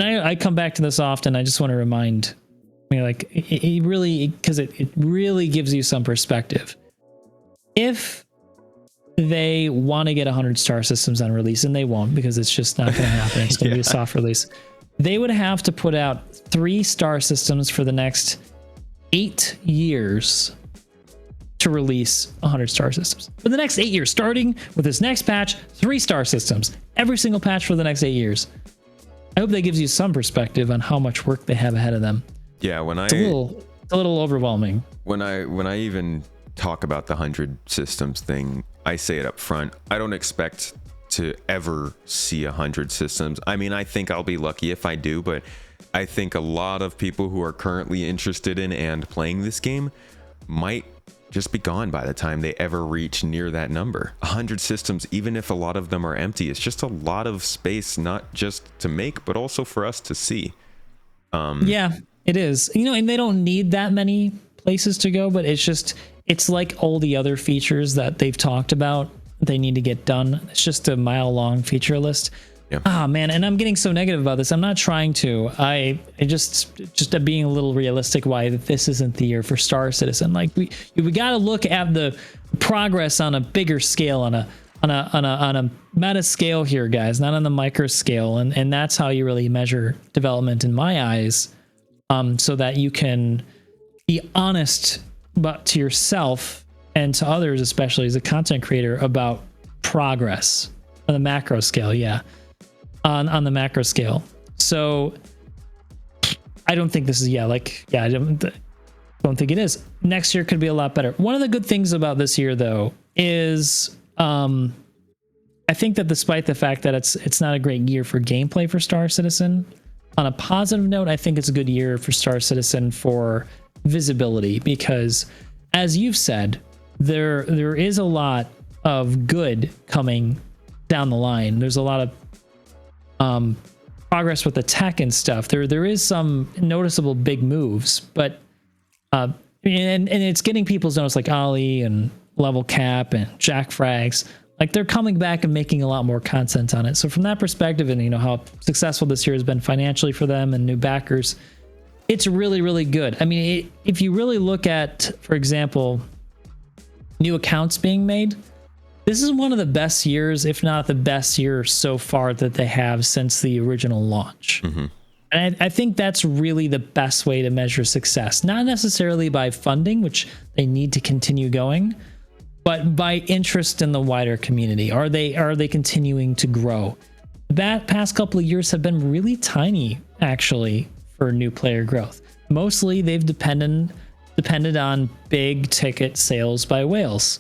and I come back to this often. I just want to remind me, like, it really, because it really gives you some perspective. If they want to get 100 star systems on release, and they won't, because it's just not going to happen. It's going to be a soft release. They would have to put out 3-star systems for the next 8 years to release 100 star systems. For the next 8 years, starting with this next patch, 3-star systems, every single patch for the next 8 years. I hope that gives you some perspective on how much work they have ahead of them. Yeah, it's a little overwhelming. When I even talk about the 100 systems thing, I say it up front. I don't expect to ever see 100 systems. I mean, I think I'll be lucky if I do, but I think a lot of people who are currently interested in and playing this game might just be gone by the time they ever reach near that number. 100 systems, even if a lot of them are empty, it's just a lot of space, not just to make, but also for us to see. Yeah, it is. You know, and they don't need that many places to go, but it's like all the other features that they've talked about they need to get done. It's just a mile-long feature list. Yeah. Ah, man, and I'm getting so negative about this. I'm not trying to. I just being a little realistic why this isn't the year for Star Citizen. Like we got to look at the progress on a bigger scale, on a meta scale here, guys, not on the micro scale, and that's how you really measure development in my eyes, so that you can be honest but to yourself and to others, especially as a content creator, about progress on the macro scale. Yeah. On the macro scale. So I don't think this is, I don't think it is. Next year could be a lot better. One of the good things about this year, though, is I think that despite the fact that it's not a great year for gameplay for Star Citizen, on a positive note, I think it's a good year for Star Citizen for visibility, because as you've said, there is a lot of good coming down the line. There's a lot of progress with the tech and stuff. There is some noticeable big moves, but and it's getting people's notice, like Ollie and Level Cap and Jack Frags. Like, they're coming back and making a lot more content on it. So from that perspective, and how successful this year has been financially for them and new backers, it's really, really good. I mean, if you really look at, for example, new accounts being made, this is one of the best years, if not the best year so far that they have since the original launch. Mm-hmm. And I think that's really the best way to measure success. Not necessarily by funding, which they need to continue going, but by interest in the wider community. Are they continuing to grow? That past couple of years have been really tiny, actually, for new player growth. Mostly they've depended on big ticket sales by whales.